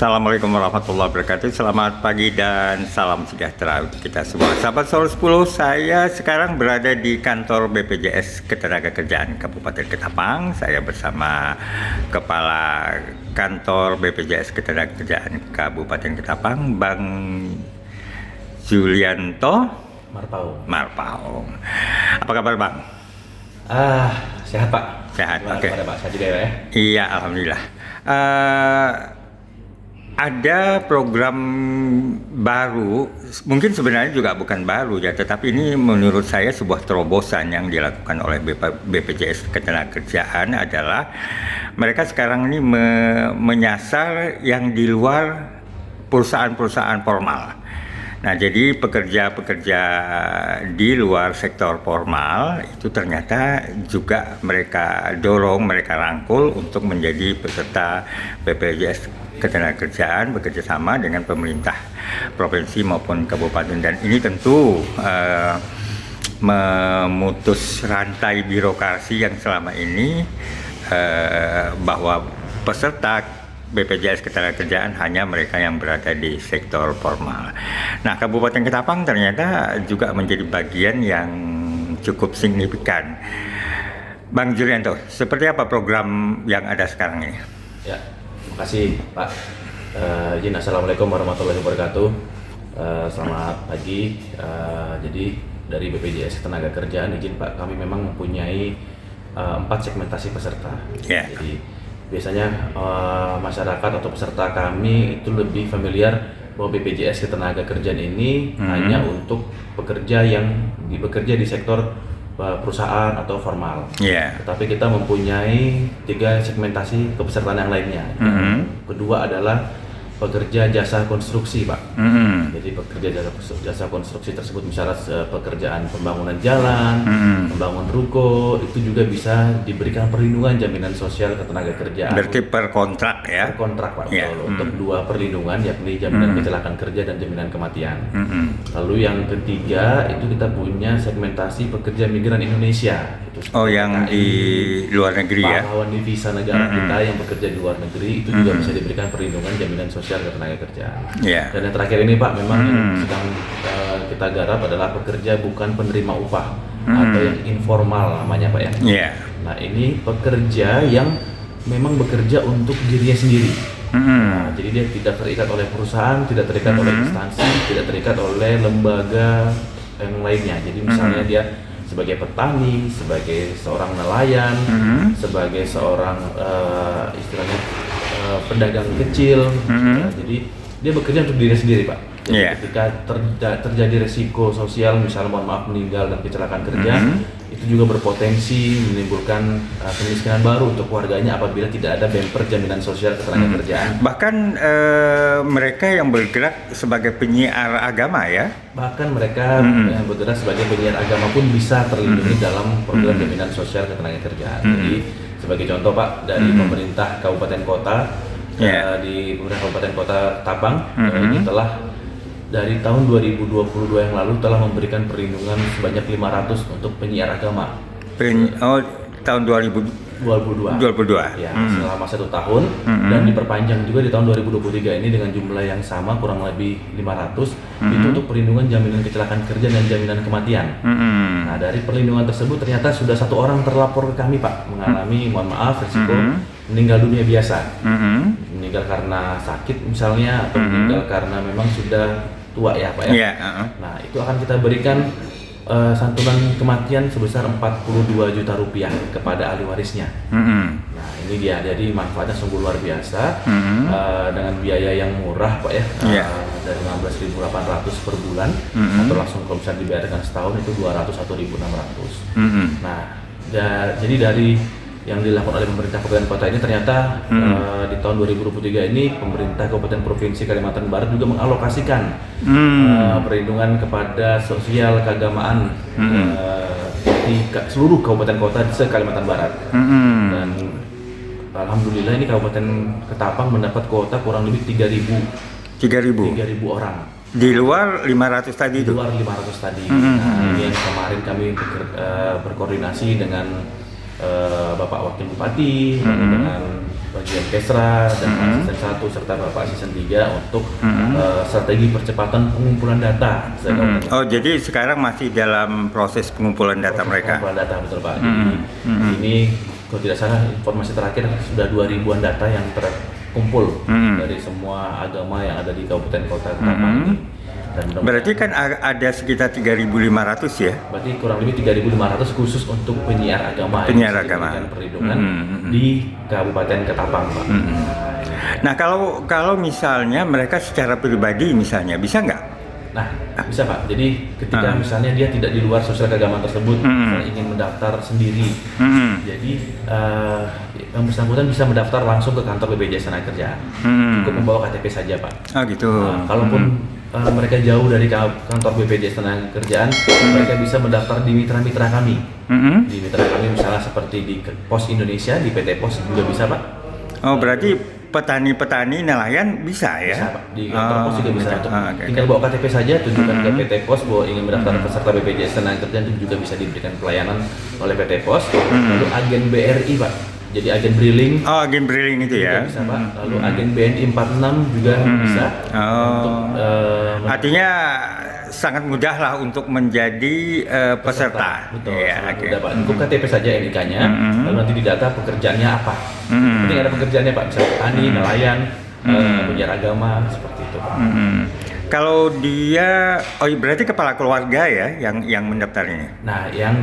Assalamualaikum warahmatullahi wabarakatuh. Selamat pagi dan salam sejahtera untuk kita semua. Sahabat Solo 10, saya sekarang berada di kantor BPJS Ketenagakerjaan Kabupaten Ketapang. Saya bersama Kepala Kantor BPJS Ketenagakerjaan Kabupaten Ketapang, Bang Julianto Marpaung. Apa kabar, Bang? Sehat, Pak. Sehat, oke. Pak, sehat juga ya? Iya, alhamdulillah. Ada program baru, mungkin sebenarnya juga bukan baru ya, tetapi ini menurut saya sebuah terobosan yang dilakukan oleh BPJS Ketenagakerjaan adalah mereka sekarang ini menyasar yang di luar perusahaan-perusahaan formal. Nah, jadi pekerja-pekerja di luar sektor formal itu ternyata juga mereka dorong, mereka rangkul untuk menjadi peserta BPJS Ketenagakerjaan bekerja sama dengan pemerintah provinsi maupun kabupaten, dan ini tentu memutus rantai birokrasi yang selama ini bahwa peserta BPJS Ketenagakerjaan hanya mereka yang berada di sektor formal. Nah, Kabupaten Ketapang ternyata juga menjadi bagian yang cukup signifikan. Bang Julianto, seperti apa program yang ada sekarang ini? Ya, terima kasih, Pak. Assalamualaikum warahmatullahi wabarakatuh. Selamat pagi. Jadi dari BPJS Ketenagakerjaan, izin Pak, kami memang mempunyai 4 segmentasi peserta. Yeah. Jadi biasanya masyarakat atau peserta kami itu lebih familiar bahwa BPJS Ketenagakerjaan ini hanya untuk pekerja yang bekerja di sektor perusahaan atau formal. Yeah. Tetapi kita mempunyai 3 segmentasi kepesertaan yang lainnya. Kedua adalah pekerja jasa konstruksi, Pak. Jadi pekerja jasa konstruksi tersebut misalnya pekerjaan pembangunan jalan, membangun ruko, itu juga bisa diberikan perlindungan jaminan sosial ketenagakerjaan. Berarti per kontrak ya? Per kontrak, Pak. Yeah. Untuk 2 perlindungan, yakni jaminan kecelakaan kerja dan jaminan kematian. Lalu yang ketiga itu kita punya segmentasi pekerja migran Indonesia. Oh, yang di luar negeri ya? Pahlawan divisa negara kita yang bekerja di luar negeri itu juga bisa diberikan perlindungan jaminan sosial ketenagakerjaan. Yeah. Dan yang terakhir ini, Pak, memang yang sedang kita garap adalah pekerja bukan penerima upah atau yang informal namanya, Pak ya. Yeah. Nah, ini pekerja yang memang bekerja untuk dirinya sendiri. Nah, jadi dia tidak terikat oleh perusahaan, tidak terikat oleh instansi, tidak terikat oleh lembaga yang lainnya. Jadi misalnya dia sebagai petani, sebagai seorang nelayan, sebagai seorang istilahnya pedagang kecil, jadi dia bekerja untuk diri sendiri, Pak. Jadi ketika terjadi resiko sosial, misalnya mohon maaf meninggal dan kecelakaan kerja, itu juga berpotensi menimbulkan kemiskinan baru untuk keluarganya apabila tidak ada bemper jaminan sosial ketenagakerjaan. Bahkan mereka yang bergerak sebagai penyiar agama ya? Bahkan mereka yang bergerak sebagai penyiar agama pun bisa terlindungi dalam program jaminan sosial ketenagakerjaan. Jadi sebagai contoh, Pak, dari pemerintah kabupaten kota, di pemerintah kabupaten kota Ketapang ini telah dari tahun 2022 yang lalu telah memberikan perlindungan sebanyak 500 untuk penyiar agama. Tahun 2022. Ya, selama 1 tahun dan diperpanjang juga di tahun 2023 ini dengan jumlah yang sama, kurang lebih 500 itu untuk perlindungan jaminan kecelakaan kerja dan jaminan kematian. Nah, dari perlindungan tersebut ternyata sudah 1 orang terlapor ke kami, Pak, mengalami, mohon maaf, risiko meninggal dunia biasa. Meninggal karena sakit misalnya, atau meninggal karena memang sudah tua ya, Pak ya. Nah, itu akan kita berikan santunan kematian sebesar 42 juta rupiah kepada ahli warisnya. Nah, ini dia, jadi manfaatnya sungguh luar biasa, dengan biaya yang murah, Pak ya, dari 16.800 per bulan, atau langsung kalau bisa dibayarkan setahun itu 201.600. Nah, jadi dari yang dilakukan oleh pemerintah kabupaten kota ini ternyata di tahun 2023 ini pemerintah kabupaten provinsi Kalimantan Barat juga mengalokasikan perlindungan kepada sosial keagamaan di seluruh kabupaten kota di Kalimantan Barat. Dan alhamdulillah ini Kabupaten Ketapang mendapat kuota kurang lebih 3.000 orang. Di luar 500 tadi itu? Di luar 500 tadi. Nah, ini yang kemarin kami berkoordinasi dengan Bapak Wakil Bupati, dengan bagian Kesra dan Pak Asisten 1 serta Bapak Asisten 3 untuk strategi percepatan pengumpulan data. Oh, jadi sekarang masih dalam proses pengumpulan data mereka? Pengumpulan data, betul Pak. Jadi ini kalau tidak salah informasi terakhir sudah 2.000-an data yang terkumpul dari semua agama yang ada di Kabupaten Kota Ketapang ini. Dan berarti kan ada sekitar 3.500 ya? Berarti kurang lebih 3.500 khusus untuk penyiar agama yang diberikan perlindungan di Kabupaten Ketapang, Pak. Nah, kalau misalnya mereka secara pribadi misalnya bisa nggak? Nah, bisa Pak. Jadi ketika misalnya dia tidak di luar sosial keagamaan tersebut, misalnya ingin mendaftar sendiri, jadi yang bersangkutan bisa mendaftar langsung ke kantor BPJS Tenagakerjaan. Cukup membawa KTP saja, Pak. Oh gitu. Kalaupun mereka jauh dari kantor BPJS Tenagakerjaan, mereka bisa mendaftar di mitra-mitra kami. Di mitra kami misalnya seperti di Pos Indonesia, di PT Pos juga bisa, Pak. Oh, berarti petani-petani nelayan bisa ya? Bisa, Pak. Di kantor pos juga bisa. Tinggal bawa KTP saja, tunjukkan ke PT Pos bahwa ingin mendaftar peserta BPJS Tenagakerjaan, itu juga bisa diberikan pelayanan oleh PT Pos. Lalu agen BRI, Pak. Jadi agen Briling. Oh, agen Briling itu ya? Bisa, Pak. Lalu agen BNI 46 juga bisa. Untuk, artinya sangat mudah lah untuk menjadi peserta. Betul, ya, sangat mudah, Pak. Cukup KTP saja NIK-nya, lalu nanti didata pekerjaannya apa. Penting ada pekerjaannya, Pak. Misalnya petani, nelayan, penyiar agama, seperti itu, Pak. Kalau dia, berarti kepala keluarga ya yang mendaftar ini? Nah, yang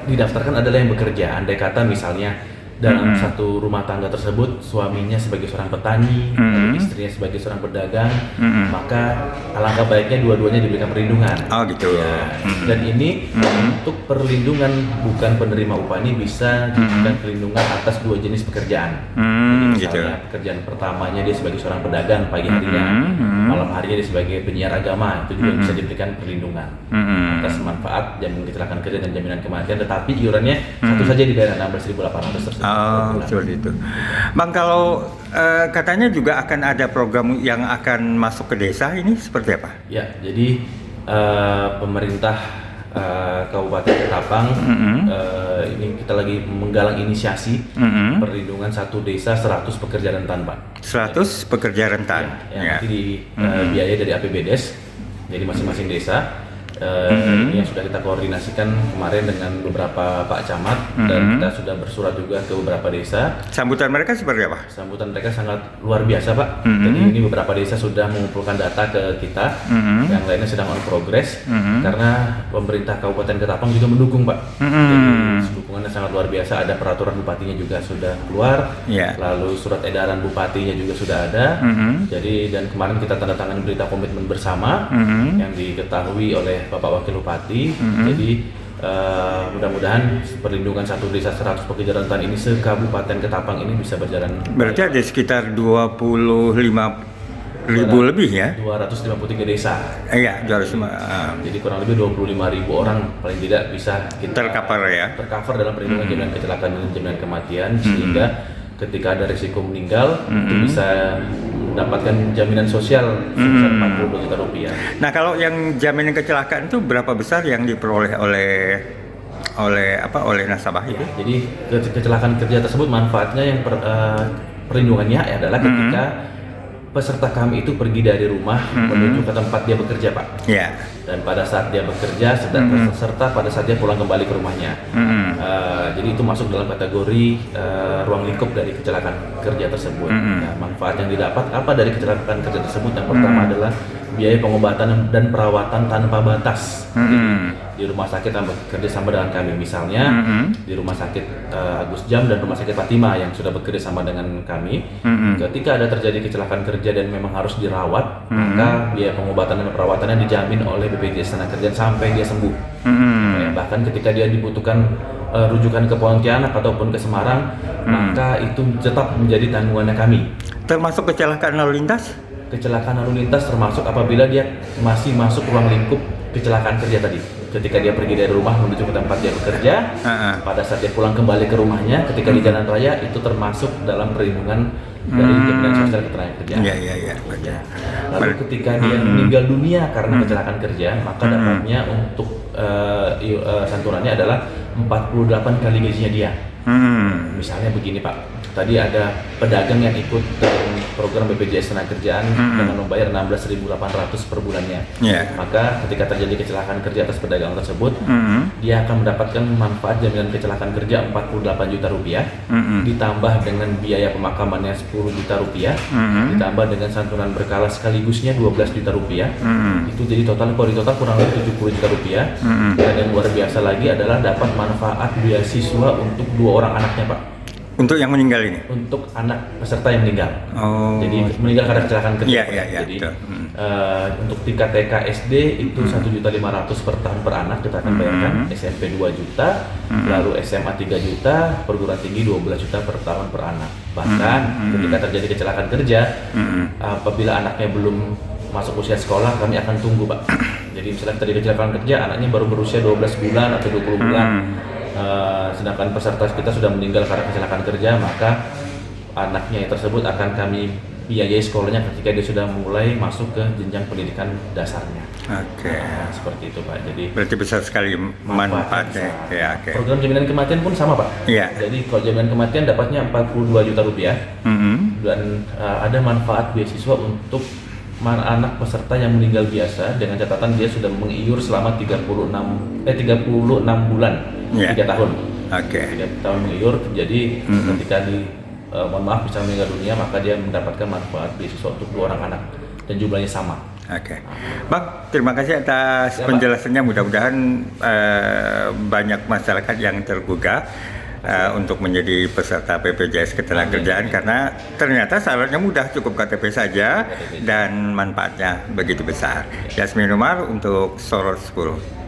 didaftarkan adalah yang bekerja. Andai kata misalnya dalam satu rumah tangga tersebut suaminya sebagai seorang petani, lalu istrinya sebagai seorang pedagang, maka alangkah baiknya dua-duanya diberikan perlindungan. Oh gitu. Ya. Dan ini untuk perlindungan bukan penerima upah ini bisa diberikan perlindungan atas dua jenis pekerjaan. Jadi misalnya pekerjaan pertamanya dia sebagai seorang pedagang pagi harinya, malam harinya dia sebagai penyiar agama, itu juga bisa diberikan perlindungan atas manfaat jaminan kecelakaan kerja dan jaminan kematian, tetapi iurannya satu saja di daerah 16.800 tersebut. Oh, seperti itu. Bang, kalau katanya juga akan ada program yang akan masuk ke desa, ini seperti apa? Ya, jadi pemerintah Kabupaten Ketapang ini kita lagi menggalang inisiasi perlindungan satu desa 100 pekerja rentan, Pak. 100 pekerja rentan. Ya, nanti dibiayai dari APBDes. Jadi masing-masing desa ini yang sudah kita koordinasikan kemarin dengan beberapa Pak Camat dan kita sudah bersurat juga ke beberapa desa. Sambutan mereka seperti apa? Sambutan mereka sangat luar biasa, Pak. Jadi ini beberapa desa sudah mengumpulkan data ke kita, yang lainnya sedang on progress karena pemerintah Kabupaten Ketapang juga mendukung, Pak. Jadi dukungannya sangat luar biasa. Ada peraturan bupatinya juga sudah keluar, lalu surat edaran bupatinya juga sudah ada. Jadi dan kemarin kita tanda tangan berita komitmen bersama yang diketahui oleh Bapak Wakil Bupati. Jadi mudah-mudahan perlindungan satu desa 100 pekerja rentan ini se-Kabupaten Ketapang ini bisa berjalan. Berarti ada sekitar 25.000 lebih ya? 253 desa. Iya, 205. Jadi kurang lebih 25.000 orang paling tidak bisa kita tercover ya? Tercover dalam perlindungan jaminan kecelakaan dan jaminan kematian, sehingga ketika ada risiko meninggal itu bisa mendapatkan jaminan sosial sebesar 42 juta rupiah. Nah, kalau yang jaminan kecelakaan itu berapa besar yang diperoleh oleh nasabah itu? Jadi kecelakaan kerja tersebut manfaatnya yang perlindungannya adalah ketika peserta kami itu pergi dari rumah menuju ke tempat dia bekerja, Pak. Iya. Dan pada saat dia bekerja, serta pada saat dia pulang kembali ke rumahnya. Jadi itu masuk dalam kategori ruang lingkup dari kecelakaan kerja tersebut. Nah, manfaat yang didapat apa dari kecelakaan kerja tersebut? Yang pertama adalah biaya pengobatan dan perawatan tanpa batas. Jadi, di rumah sakit yang bekerja sama dengan kami, misalnya di rumah sakit Agus Jam dan rumah sakit Fatima yang sudah bekerja sama dengan kami, ketika ada terjadi kecelakaan kerja dan memang harus dirawat, maka biaya pengobatan dan perawatannya dijamin oleh BPJS Tenagakerjaan sampai dia sembuh. Bahkan ketika dia dibutuhkan rujukan ke Pontianak ataupun ke Semarang, maka itu tetap menjadi tanggungannya kami. Termasuk kecelakaan lalu lintas? Kecelakaan lalu lintas termasuk apabila dia masih masuk ruang lingkup kecelakaan kerja tadi. Ketika dia pergi dari rumah menuju ke tempat dia bekerja, pada saat dia pulang kembali ke rumahnya, ketika di jalan raya, itu termasuk dalam perlindungan dari jaminan sosial ketenagakerjaan. Iya. Lalu ketika dia meninggal dunia karena kecelakaan kerja, maka dapatnya untuk santunannya adalah 48 kali gajinya dia. Misalnya begini Pak, tadi ada pedagang yang ikut dalam program BPJS Ketenagakerjaan dengan membayar 16.800 per bulannya. Yeah. Maka ketika terjadi kecelakaan kerja atas pedagang tersebut, dia akan mendapatkan manfaat jaminan kecelakaan kerja 48 juta rupiah, ditambah dengan biaya pemakamannya 10 juta rupiah, ditambah dengan santunan berkala sekaligusnya 12 juta rupiah. Itu jadi total kurang lebih 70 juta rupiah. Dan yang luar biasa lagi adalah dapat manfaat beasiswa untuk 2 orang anaknya Pak. Untuk yang meninggal ini? Untuk anak peserta yang meninggal. Oh. Jadi meninggal karena kecelakaan kerja. Jadi untuk tingkat TK SD itu 1.500.000 per tahun per anak kita akan bayarkan. SMP 2 juta, lalu SMA 3 juta, perguruan tinggi 12 juta per tahun per anak. Bahkan ketika terjadi kecelakaan kerja, apabila anaknya belum masuk usia sekolah, kami akan tunggu Pak. Jadi misalnya terjadi kecelakaan kerja, anaknya baru berusia 12 bulan atau 20 bulan. Sedangkan peserta kita sudah meninggal karena kecelakaan kerja, maka anaknya tersebut akan kami biayai sekolahnya ketika dia sudah mulai masuk ke jenjang pendidikan dasarnya. Oke. Seperti itu Pak. Jadi berarti besar sekali manfaatnya. Ya, oke. Program jaminan kematian pun sama Pak. Iya. Jadi kalau jaminan kematian dapatnya 42 juta rupiah dan ada manfaat beasiswa untuk anak peserta yang meninggal biasa dengan catatan dia sudah mengiur selama 36 bulan. 3 tahun. Oke. 3 tahun mengiur, jadi ketika mohon maaf bisa meninggal dunia, maka dia mendapatkan manfaat beasiswa untuk 2 orang anak dan jumlahnya sama. Oke, Bang, terima kasih atas penjelasannya. Mudah-mudahan banyak masyarakat yang tergugah untuk menjadi peserta BPJS Ketenagakerjaan karena ternyata syaratnya mudah, cukup KTP saja dan manfaatnya begitu besar. Yasmin Umar untuk Sorot 10.